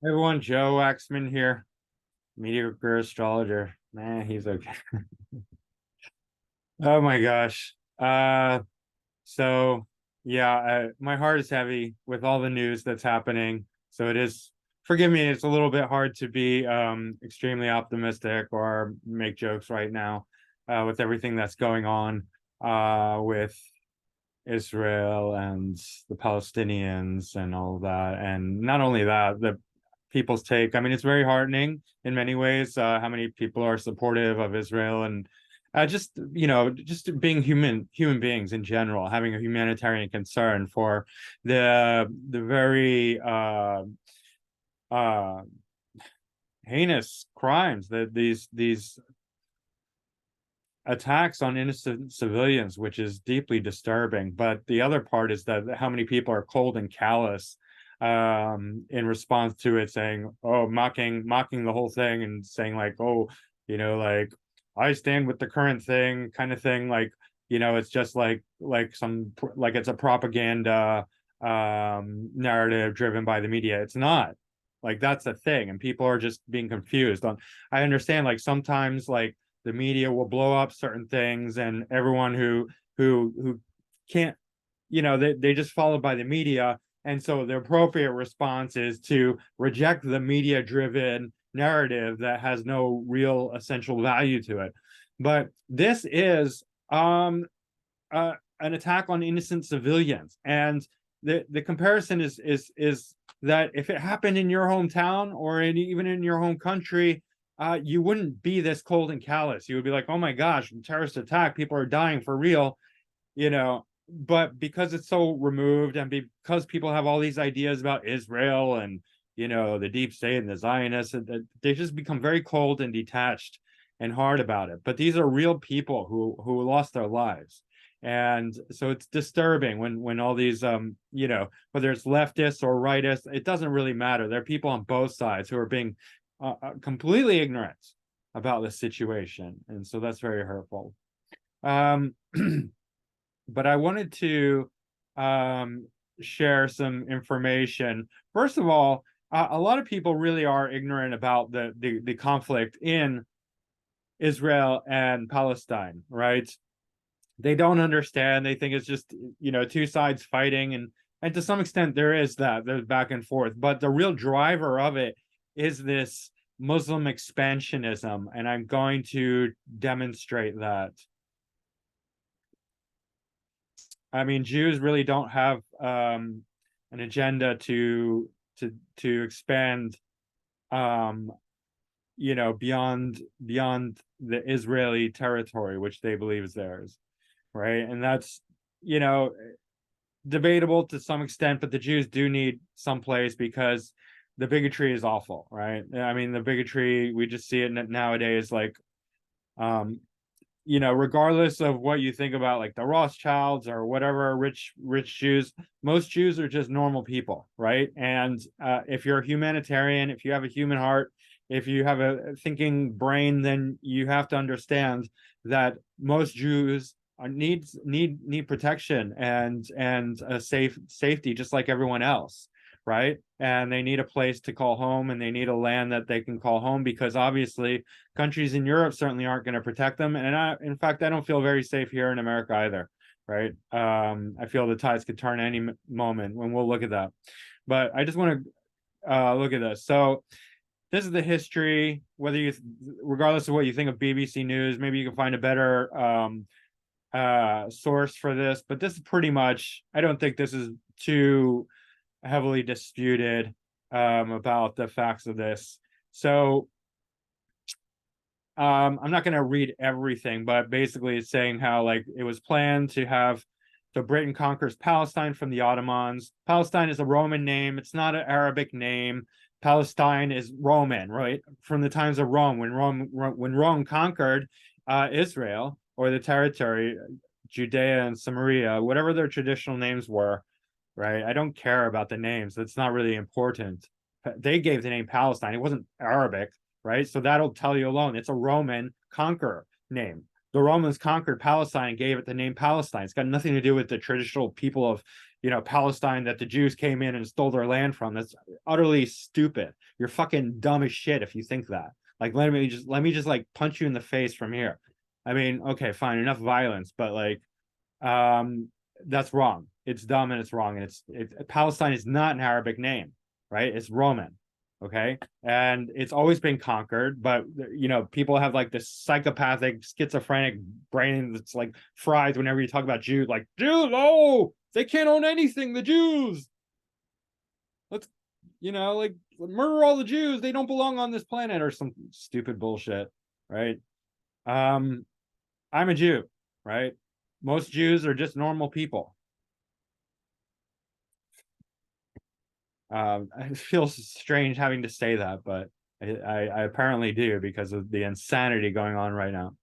Hey everyone, Joe Waxman here, mediocre astrologer. Nah, he's okay. Oh my gosh. So yeah, my heart is heavy with all the news that's happening. So it is, forgive me, it's a little bit hard to be extremely optimistic or make jokes right now with everything that's going on with Israel and the Palestinians and all of that. And not only that, the people's take. I mean, it's very heartening in many ways how many people are supportive of Israel and just just being human beings in general, having a humanitarian concern for the very uh, heinous crimes that these attacks on innocent civilians, which is deeply disturbing. But the other part is that how many people are cold and callous in response to it, saying, "Oh, mocking the whole thing," and saying like, "Oh, like I stand with the current thing," kind of thing. Like, it's just like it's a propaganda narrative driven by the media. It's not. Like that's the thing, and people are just being confused on. I understand, like sometimes, like the media will blow up certain things and everyone who can't, they just followed by the media, and so the appropriate response is to reject the media driven narrative that has no real essential value to it. But this is an attack on innocent civilians, and the comparison is that if it happened in your hometown or even in your home country, you wouldn't be this cold and callous. You would be like, "Oh my gosh, terrorist attack! People are dying for real," you know. But because it's so removed, and because people have all these ideas about Israel and the deep state and the Zionists, they just become very cold and detached and hard about it. But these are real people who lost their lives, and so it's disturbing when all these whether it's leftists or rightists, it doesn't really matter. There are people on both sides who are being completely ignorant about the situation, and so that's very hurtful. um but I wanted to um share some information. First of all, a lot of people really are ignorant about the conflict in Israel and Palestine, right? They don't understand. They think it's just two sides fighting, and to some extent there is that, there's back and forth, but the real driver of it is this Muslim expansionism, and I'm going to demonstrate that. I mean, Jews really don't have an agenda to expand um beyond the Israeli territory, which they believe is theirs, right? And that's you know debatable to some extent, but the Jews do need some place because the bigotry is awful, right? I mean, the bigotry, we just see it nowadays, like, um, regardless of what you think about like the Rothschilds or whatever rich Jews, most Jews are just normal people, right? And if you're a humanitarian, if you have a human heart, if you have a thinking brain, then you have to understand that most Jews need protection and a safety just like everyone else, right? And they need a place to call home, and they need a land that they can call home, because obviously countries in Europe certainly aren't going to protect them. And in fact, I don't feel very safe here in America either, right? I feel the tides could turn any moment, when we'll look at that. But I just want to look at this. So this is the history. Regardless of what you think of BBC News, maybe you can find a better source for this. But this is pretty much, I don't think this is too heavily disputed about the facts of this. So I'm not going to read everything, but basically it's saying how, like, it was planned to have, so Britain conquers Palestine from the Ottomans. Palestine is a Roman name. It's not an Arabic name. Palestine is Roman, right? From the times of Rome, when Rome conquered Israel, or the territory, Judea and Samaria, whatever their traditional names were, right? I don't care about the names. That's not really important. They gave the name Palestine. It wasn't Arabic, right? So that'll tell you alone. It's a Roman conqueror name. The Romans conquered Palestine and gave it the name Palestine. It's got nothing to do with the traditional people of, Palestine, that the Jews came in and stole their land from. That's utterly stupid. You're fucking dumb as shit if you think that. Like, let me just like punch you in the face from here. I mean, okay, fine, enough violence, but like, that's wrong. It's dumb and it's wrong. And Palestine is not an Arabic name, right? It's Roman. Okay. And it's always been conquered, but people have like this psychopathic, schizophrenic brain that's like fried whenever you talk about Jews, like, Jews, oh, they can't own anything, the Jews. Let's, like, murder all the Jews. They don't belong on this planet, or some stupid bullshit, right? I'm a Jew, right? Most Jews are just normal people. It feels strange having to say that, but I apparently do, because of the insanity going on right now.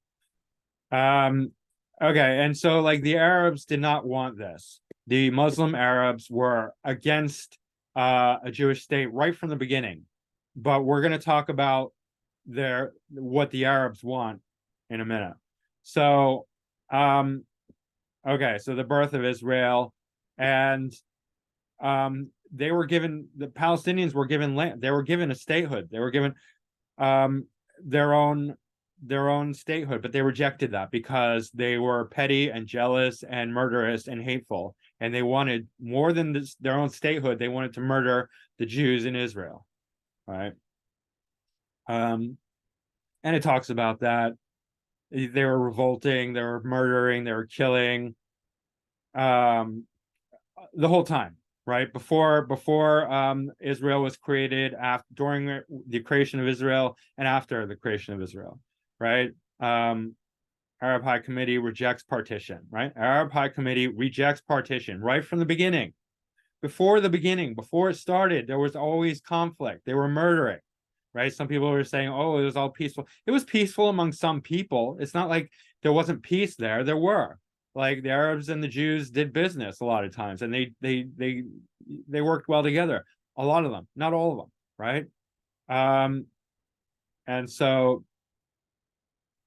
Okay, and so like the Arabs did not want this. The Muslim Arabs were against a Jewish state right from the beginning. But we're going to talk about what the Arabs want in a minute. So, okay, so the birth of Israel, and the Palestinians were given land. They were given a statehood. They were given their own statehood, but they rejected that because they were petty and jealous and murderous and hateful, and they wanted more than their own statehood. They wanted to murder the Jews in Israel, right? And it talks about that they were revolting, they were murdering, they were killing, the whole time, right? Before Israel was created, during the creation of Israel, and after the creation of Israel, right? Arab High Committee rejects partition, right? Arab High Committee rejects partition right from the beginning. Before it started, there was always conflict. They were murdering, right? Some people were saying, oh, it was all peaceful. It was peaceful among some people. It's not like there wasn't peace there. There were. Like, the Arabs and the Jews did business a lot of times, and they worked well together. A lot of them, not all of them, right? And so,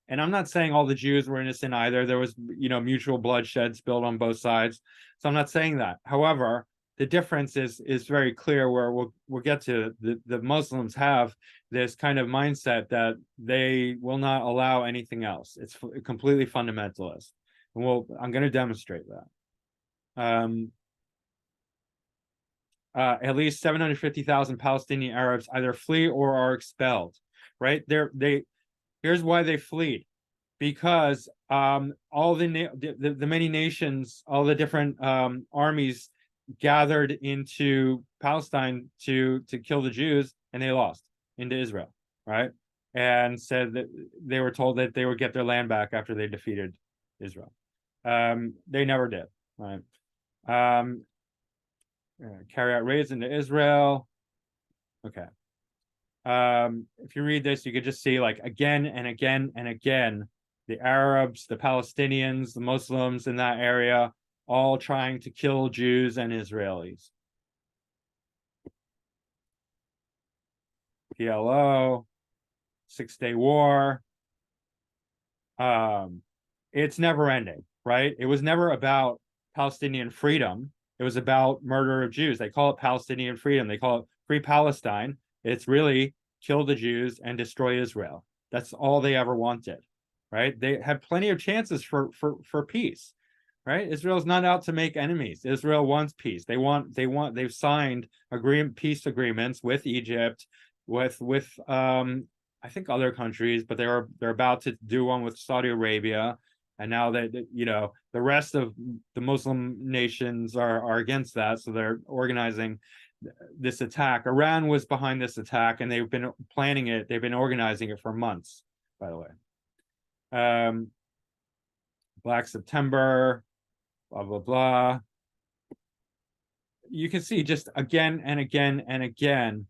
and I'm not saying all the Jews were innocent either. There was, mutual bloodshed spilled on both sides. So I'm not saying that. However, the difference is very clear, where we'll get to. The Muslims have this kind of mindset that they will not allow anything else. It's completely fundamentalist. And I'm going to demonstrate that. At least 750,000 Palestinian Arabs either flee or are expelled, right? Here's why they fled. Because all the many nations, all the different armies gathered into Palestine to kill the Jews, and they lost into Israel, right? And said that they were told that they would get their land back after they defeated Israel. They never did, right? Carry out raids into Israel. Okay. If you read this, you could just see, like, again and again and again, the Arabs, the Palestinians, the Muslims in that area, all trying to kill Jews and Israelis. PLO, 6-Day War. It's never ending, right? It was never about Palestinian freedom. It was about murder of Jews. They call it Palestinian freedom. They call it Free Palestine. It's really kill the Jews and destroy Israel. That's all they ever wanted, right? They had plenty of chances for peace, right? Israel's not out to make enemies. Israel wants peace. They've signed peace agreements with Egypt, with I think other countries, but they're about to do one with Saudi Arabia. And now that, the rest of the Muslim nations are against that, so they're organizing this attack. Iran was behind this attack, and they've been planning it. They've been organizing it for months, by the way. Black September, blah, blah, blah. You can see just again and again and again,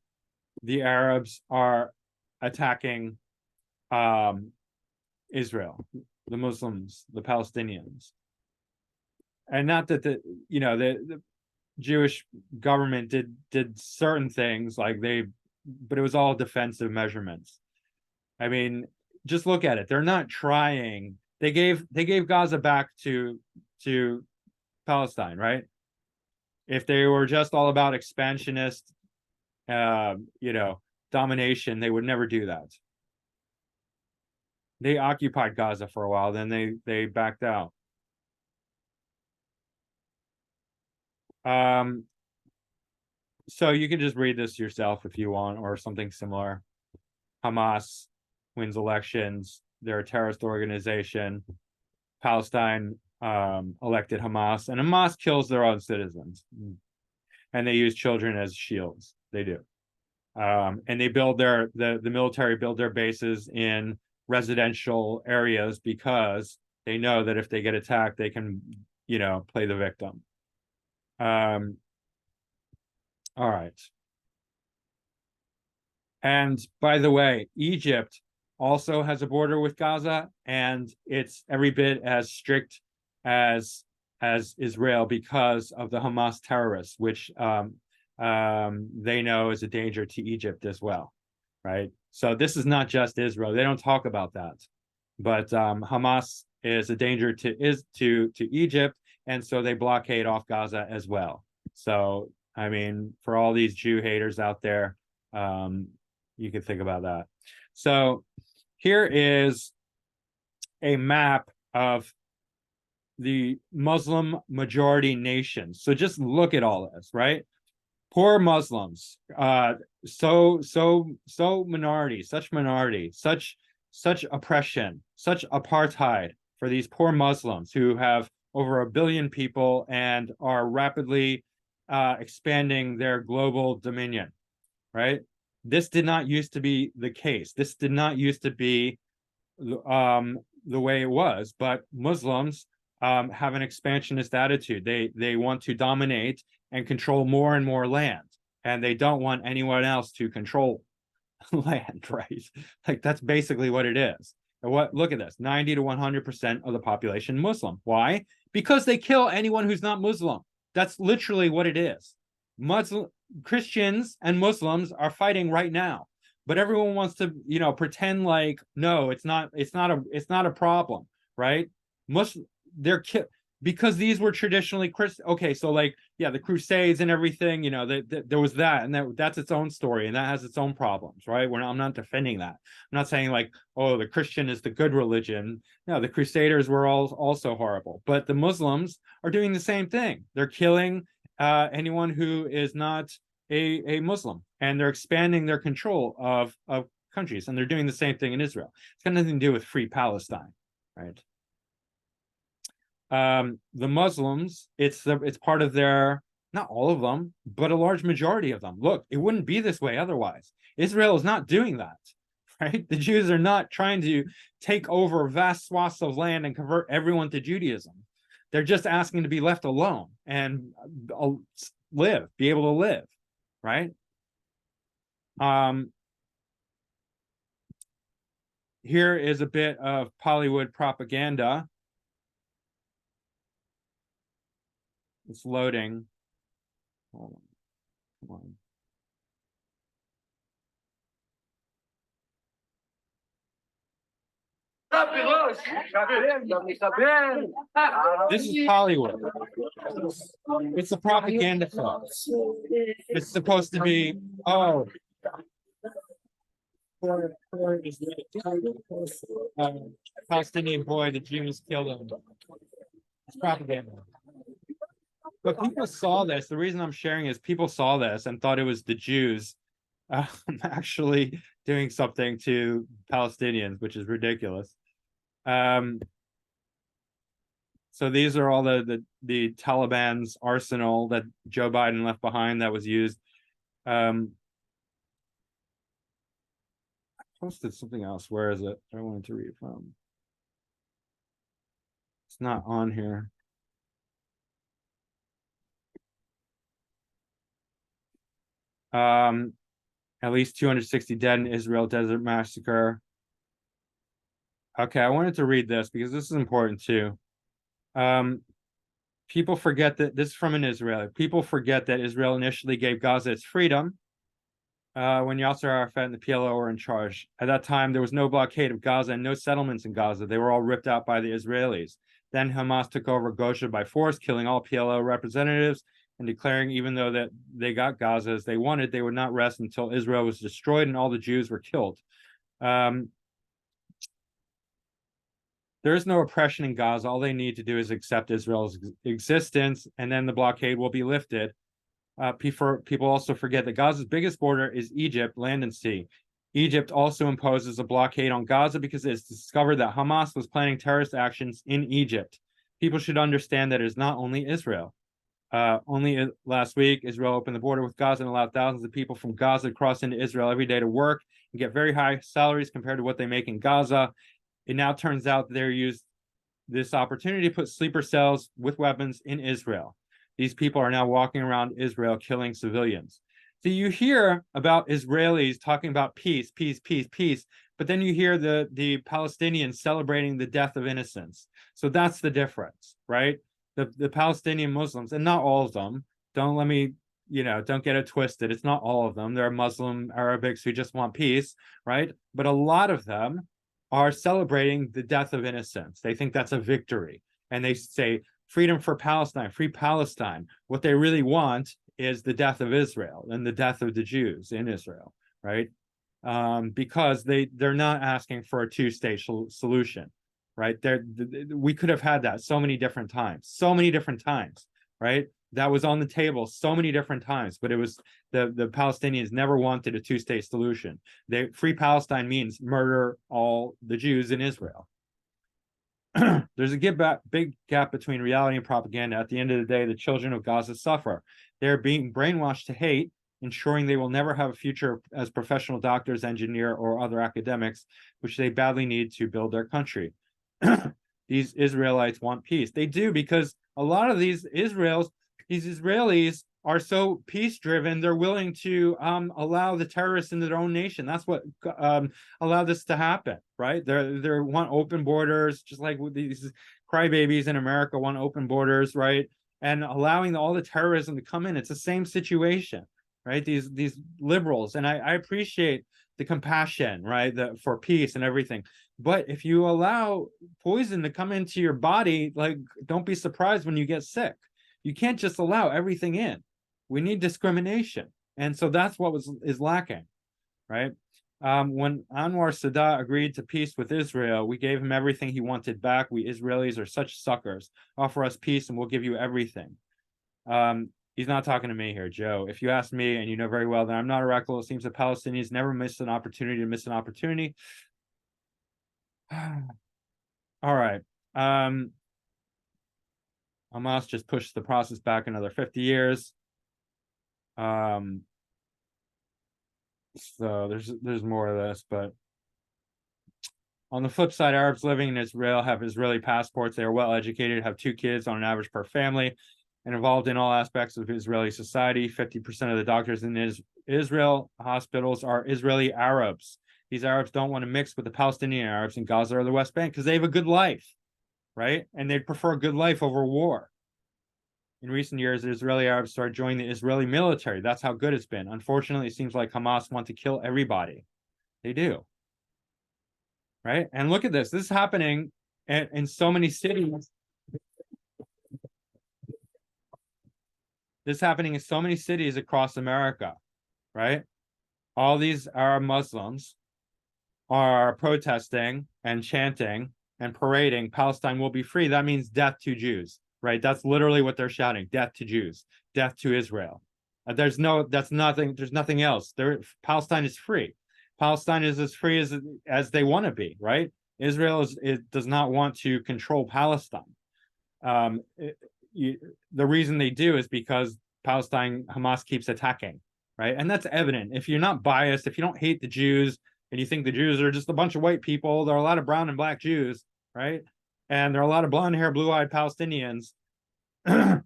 the Arabs are attacking Israel, the Muslims, the Palestinians. And not that the Jewish government did certain things, like but it was all defensive measurements. I mean, just look at it. They're not trying. They gave Gaza back to Palestine, right? If they were just all about expansionist, domination, they would never do that. They occupied Gaza for a while, then they backed out. So you can just read this yourself if you want, or something similar. Hamas wins elections. They're a terrorist organization. Palestine elected Hamas, and Hamas kills their own citizens, and they use children as shields. They do, and they build the military build their bases in residential areas because they know that if they get attacked, they can, play the victim. All right. And by the way, Egypt also has a border with Gaza, and it's every bit as strict as Israel because of the Hamas terrorists, which they know is a danger to Egypt as well, right? So this is not just Israel. They don't talk about that, but Hamas is a danger to Egypt, and so they blockade off Gaza as well. So I mean, for all these Jew haters out there, you can think about that. So here is a map of the Muslim majority nations. So just look at all this, right? Poor Muslims, so minority, such oppression, such apartheid for these poor Muslims who have over 1 billion people and are rapidly expanding their global dominion, right? This did not used to be the case. This did not used to be the way it was, but Muslims have an expansionist attitude. They want to dominate and control more and more land, and they don't want anyone else to control land, right? Like that's basically what it is. And look at this, 90 to 100% of the population Muslim. Why? Because they kill anyone who's not Muslim. That's literally what it is. Christians and Muslims are fighting right now, but everyone wants to, pretend like no, it's not a problem, right? They're because these were traditionally Christian. Okay, so like the Crusades and everything, there was that, and that's its own story, and that has its own problems, right? I'm not defending that. I'm not saying like, oh, the Christian is the good religion. No, the Crusaders were also horrible, but the Muslims are doing the same thing. They're killing anyone who is not a Muslim, and they're expanding their control of countries, and they're doing the same thing in Israel. It's got nothing to do with free Palestine, right? The Muslims, it's part of their, not all of them, but a large majority of them. Look, it wouldn't be this way otherwise. Israel is not doing that, right? The Jews are not trying to take over vast swaths of land and convert everyone to Judaism. They're just asking to be left alone and be able to live, right? Here is a bit of Hollywood propaganda. It's loading. Hold on. Come on. This is Hollywood. It's a propaganda film. It's supposed to be, Palestinian boy, the Jews killed him. It's propaganda. But people saw this. The reason I'm sharing is people saw this and thought it was the Jews actually doing something to Palestinians, which is ridiculous. So these are all the Taliban's arsenal that Joe Biden left behind that was used. I posted something else. Where is it? I wanted to read from. It's not on here. At least 260 dead in Israel Desert Massacre. Okay, I wanted to read this because this is important too. People forget that this is from an Israeli. People forget that Israel initially gave Gaza its freedom when Yasser Arafat and the PLO were in charge. At that time, there was no blockade of Gaza and no settlements in Gaza. They were all ripped out by the Israelis. Then Hamas took over Gaza by force, killing all PLO representatives and declaring even though that they got Gaza as they wanted, they would not rest until Israel was destroyed and all the Jews were killed. There is no oppression in Gaza. All they need to do is accept Israel's existence, and then the blockade will be lifted. People also forget that Gaza's biggest border is Egypt, land and sea. Egypt also imposes a blockade on Gaza because it's discovered that Hamas was planning terrorist actions in Egypt. People should understand that it is not only Israel. Only last week, Israel opened the border with Gaza and allowed thousands of people from Gaza to cross into Israel every day to work and get very high salaries compared to what they make in Gaza. It now turns out that they're used this opportunity to put sleeper cells with weapons in Israel. These people are now walking around Israel killing civilians. So you hear about Israelis talking about peace, peace, peace, peace, but then you hear the Palestinians celebrating the death of innocents. So that's the difference, right? The Palestinian Muslims, and not all of them, don't get it twisted. It's not all of them. There are Muslim Arabics who just want peace, right? But a lot of them are celebrating the death of innocents. They think that's a victory. And they say, freedom for Palestine, free Palestine. What they really want is the death of Israel and the death of the Jews in Israel, right? Because they're not asking for a two-state solution, right? We could have had that so many different times, right? That was on the table so many different times, but it was the Palestinians never wanted a two-state solution. Free Palestine means murder all the Jews in Israel. There's a big gap between reality and propaganda. At the end of the day, the children of Gaza suffer. They're being brainwashed to hate, ensuring they will never have a future as professional doctors, engineer, or other academics, which they badly need to build their country. These Israelites want peace. They do, because a lot of these Israelis are so peace-driven, they're willing to allow the terrorists into their own nation. That's what allowed this to happen, right? They want open borders, just like with these crybabies in America want open borders, right? And allowing all the terrorism to come in. It's the same situation, right? These liberals, and I appreciate the compassion, right, for peace and everything. But if you allow poison to come into your body, like, don't be surprised when you get sick. You can't just allow everything in. We need discrimination. And so that's what is lacking, right? When Anwar Sadat agreed to peace with Israel, we gave him everything he wanted back. We Israelis are such suckers. Offer us peace and we'll give you everything. He's not talking to me here, Joe. If you ask me, and you know very well that I'm not a oracle, it seems that Palestinians never miss an opportunity to miss an opportunity. All right. Hamas just pushed the process back another 50 years. So there's more of this, but on the flip side, Arabs living in Israel have Israeli passports. They are well educated, have 2 kids on an average per family, and involved in all aspects of Israeli society. 50% of the doctors in Israel hospitals are Israeli Arabs. These Arabs don't want to mix with the Palestinian Arabs in Gaza or the West Bank because they have a good life, right? And they'd prefer a good life over war. In recent years, the Israeli Arabs started joining the Israeli military. That's how good it's been. Unfortunately, it seems like Hamas want to kill everybody. They do. Right? And look at this. This is happening in so many cities. This is happening in so many cities across America, right? All these Arab Muslims are protesting and chanting and parading, Palestine will be free. That means death to Jews, right? That's literally what they're shouting, death to Jews, death to Israel. There's nothing else. Palestine is free. Palestine is as free as they want to be, right? Israel does not want to control Palestine. The reason they do is because Hamas keeps attacking, right? And that's evident. If you're not biased, if you don't hate the Jews, and you think the Jews are just a bunch of white people, there are a lot of brown and black Jews, right? And there are a lot of blonde hair, blue-eyed Palestinians. So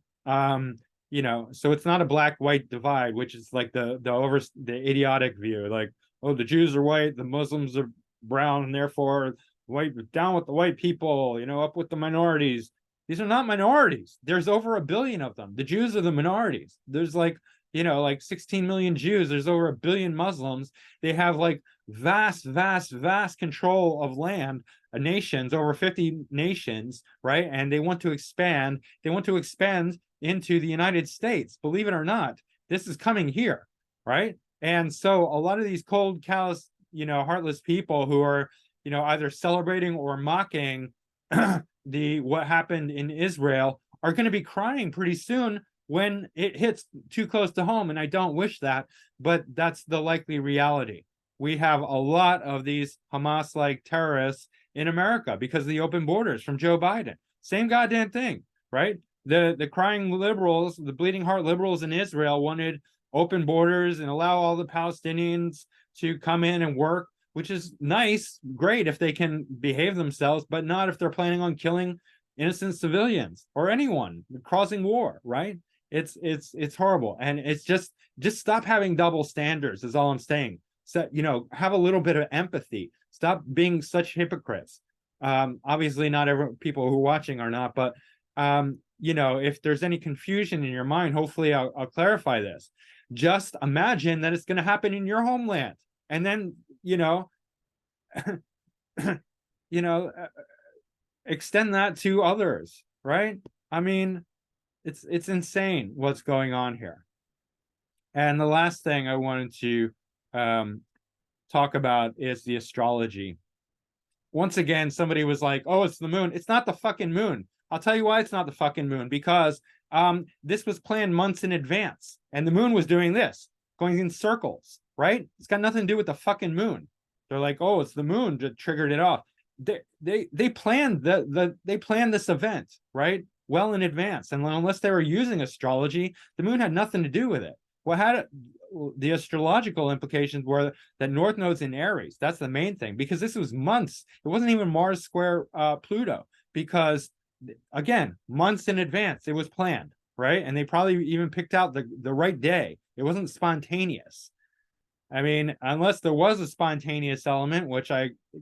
it's not a black-white divide, which is like the idiotic view, like, oh, the Jews are white, the Muslims are brown, and therefore white, down with the white people, up with the minorities. These are not minorities. There's over 1 billion of them. The Jews are the minorities. There's like 16 million Jews. There's over 1 billion Muslims. They have like vast control of land, nations, over 50 nations, right? And they want to expand. They want to expand into the United States. Believe it or not, this is coming here, right? And so a lot of these cold, callous, heartless people who are, either celebrating or mocking what happened in Israel are going to be crying pretty soon when it hits too close to home. And I don't wish that, but that's the likely reality. We have a lot of these Hamas-like terrorists in America because of the open borders from Joe Biden. Same goddamn thing, right? The crying liberals, the bleeding heart liberals in Israel wanted open borders and allow all the Palestinians to come in and work, which is nice, great if they can behave themselves, but not if they're planning on killing innocent civilians or anyone causing war, right? It's horrible. And it's just stop having double standards is all I'm saying. So, have a little bit of empathy. Stop being such hypocrites. Obviously not every people who are watching are not, but if there's any confusion in your mind, hopefully I'll clarify this. Just imagine that it's going to happen in your homeland, and then extend that to others, right? I mean, it's insane what's going on here. And the last thing I wanted to talk about is the astrology. Once again, somebody was like, oh, it's the moon. It's not the fucking moon. I'll tell you why it's not the fucking moon, because this was planned months in advance, and the moon was doing this, going in circles, right? It's got nothing to do with the fucking moon. They're like, oh, it's the moon that triggered it off. They planned they planned this event, right, well in advance, and unless they were using astrology, the moon had nothing to do with it. The astrological implications were that North Node's in Aries. That's the main thing, because this was months. It wasn't even Mars square Pluto, because again, months in advance it was planned, right? And they probably even picked out the right day. It wasn't spontaneous. I mean, unless there was a spontaneous element, which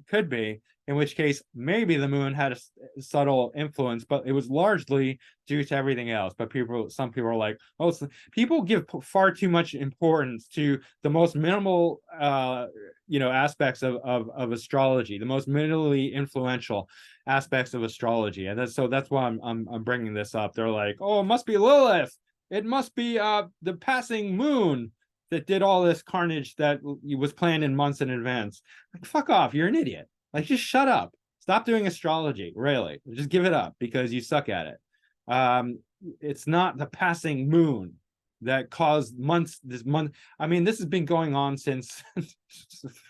could be, in which case maybe the moon had a subtle influence, but it was largely due to everything else. But some people are like, oh, people give far too much importance to the most minimal, aspects of astrology, the most minimally influential aspects of astrology, and that's why I'm bringing this up. They're like, oh, it must be Lilith. It must be the passing moon that did all this carnage that was planned in months in advance. Like, fuck off, you're an idiot. Like, just shut up. Stop doing astrology, really. Just give it up because you suck at it. It's not the passing moon that caused this month. I mean, this has been going on since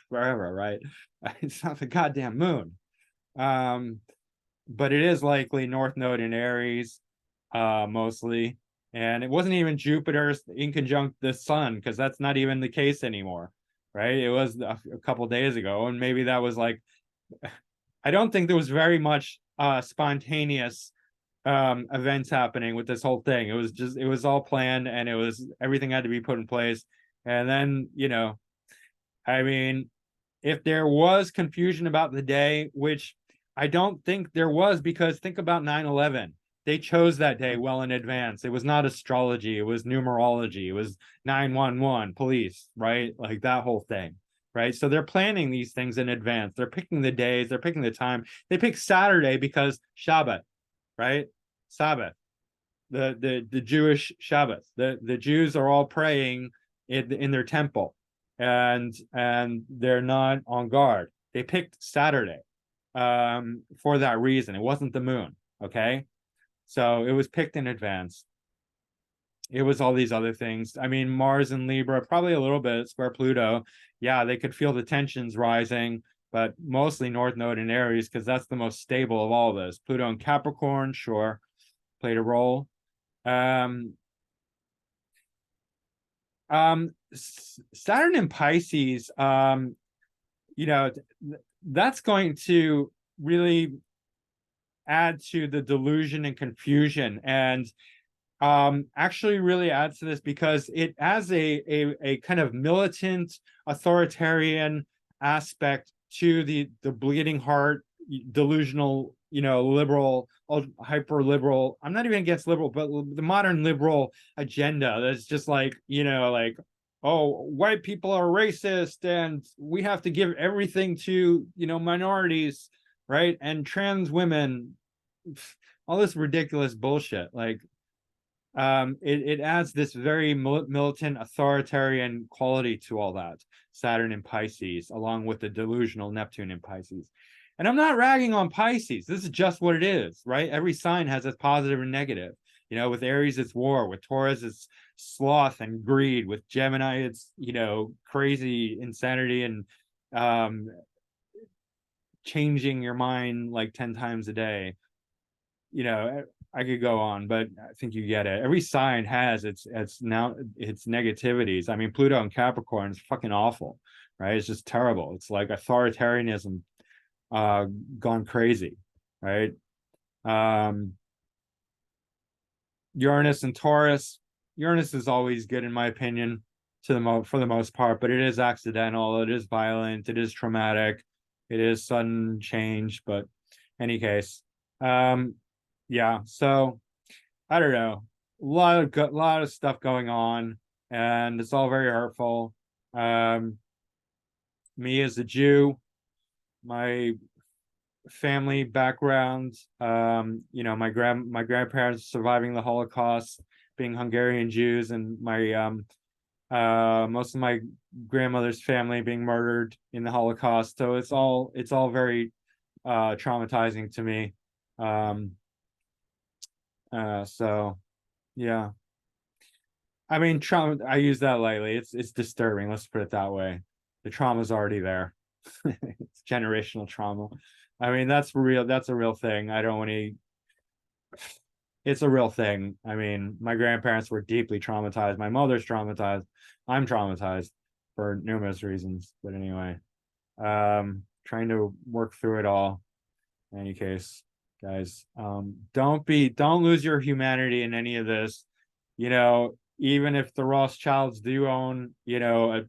forever, right? It's not the goddamn moon. But it is likely North Node in Aries, mostly. And it wasn't even Jupiter in conjunct the sun, because that's not even the case anymore, right? It was a couple days ago, and maybe that was like, I don't think there was very much spontaneous events happening with this whole thing. It was all planned, and everything had to be put in place. And then, I mean, if there was confusion about the day, which I don't think there was, because think about 9/11. They chose that day well in advance. It was not astrology. It was numerology. It was 911 police, right? Like that whole thing, right? So they're planning these things in advance. They're picking the days. They're picking the time. They pick Saturday because Shabbat, right? Sabbath, the Jewish Shabbat. The Jews are all praying in their temple, and they're not on guard. They picked Saturday for that reason. It wasn't the moon, okay? So it was picked in advance. It was all these other things. I mean, Mars and Libra, probably a little bit, square Pluto. Yeah, they could feel the tensions rising, but mostly North Node in Aries, because that's the most stable of all this. Pluto and Capricorn, sure, played a role. Saturn in Pisces, that's going to really add to the delusion and confusion, and actually really adds to this, because it has a kind of militant authoritarian aspect to the bleeding heart delusional, liberal, hyper liberal. I'm not even against liberal, but the modern liberal agenda that's just like, oh, white people are racist and we have to give everything to, minorities, right? And trans women, all this ridiculous bullshit. Like, it adds this very militant authoritarian quality to all that. Saturn in Pisces, along with the delusional Neptune in Pisces. And I'm not ragging on Pisces. This is just what it is, right? Every sign has its positive and negative. You know, with Aries, it's war. With Taurus, it's sloth and greed. With Gemini, it's, you know, crazy insanity and changing your mind like 10 times a day. You know, I could go on, but I think you get it. Every sign has its negativities. I mean, Pluto and Capricorn is fucking awful, right? It's just terrible. It's like authoritarianism gone crazy, right? Uranus and Taurus. Uranus is always good in my opinion, for the most part, but it is accidental, it is violent, it is traumatic, it is sudden change. But any case, yeah. So I don't know, a lot of stuff going on, and it's all very hurtful. Me as a Jew, my family background, you know, my grandparents surviving the Holocaust, being Hungarian Jews, and my most of my grandmother's family being murdered in the Holocaust. So it's all very traumatizing to me. So yeah. I mean, trauma, I use that lightly. It's disturbing, let's put it that way. The trauma's already there. It's generational trauma. I mean, that's a real thing. I don't want to, it's a real thing. I mean, my grandparents were deeply traumatized. My mother's traumatized. I'm traumatized for numerous reasons. But anyway, trying to work through it all. In any case, guys, don't lose your humanity in any of this. You know, even if the Rothschilds do own, you know,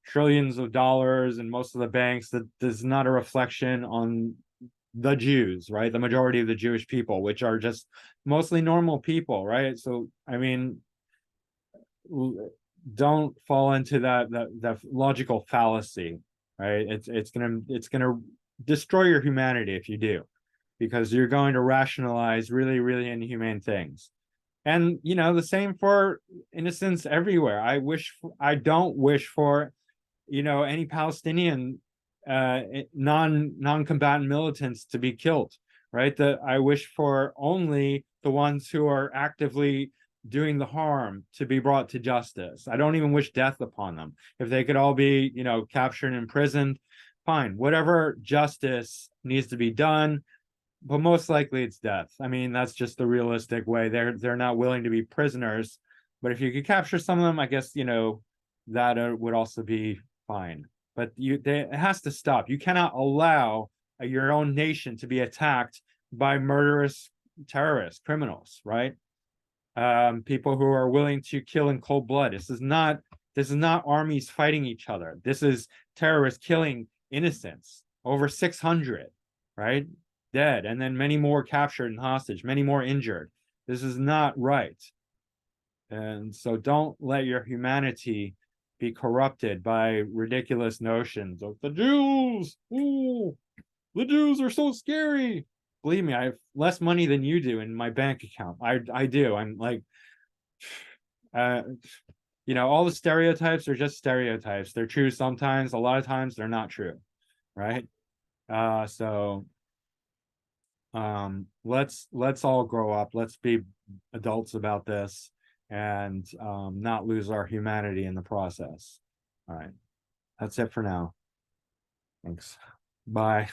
trillions of dollars and most of the banks, that is not a reflection on the Jews, right? The majority of the Jewish people, which are just mostly normal people, right? So, I mean, don't fall into that logical fallacy, right? It's gonna destroy your humanity if you do, because you're going to rationalize really, really inhumane things. And you know, the same for innocents everywhere. I don't wish for, you know, any Palestinian non-combatant militants to be killed, right? That I wish for only the ones who are actively doing the harm to be brought to justice. I don't even wish death upon them. If they could all be, you know, captured and imprisoned, fine. Whatever justice needs to be done, but most likely it's death. I mean, that's just the realistic way. They're not willing to be prisoners, but if you could capture some of them, I guess, you know, that would also be fine. But it has to stop. You cannot allow your own nation to be attacked by murderous terrorists, criminals, right? People who are willing to kill in cold blood. This is not armies fighting each other. This is terrorists killing innocents. Over 600, right? Dead, and then many more captured and hostage, many more injured. This is not right. And so don't let your humanity be corrupted by ridiculous notions of the Jews. Ooh, the Jews are so scary. Believe me, I have less money than you do in my bank account. I do. I'm like, you know, all the stereotypes are just stereotypes. They're true sometimes. A lot of times they're not true, right? So let's all grow up. Let's be adults about this, and not lose our humanity in the process. All right, that's it for now. Thanks. Bye.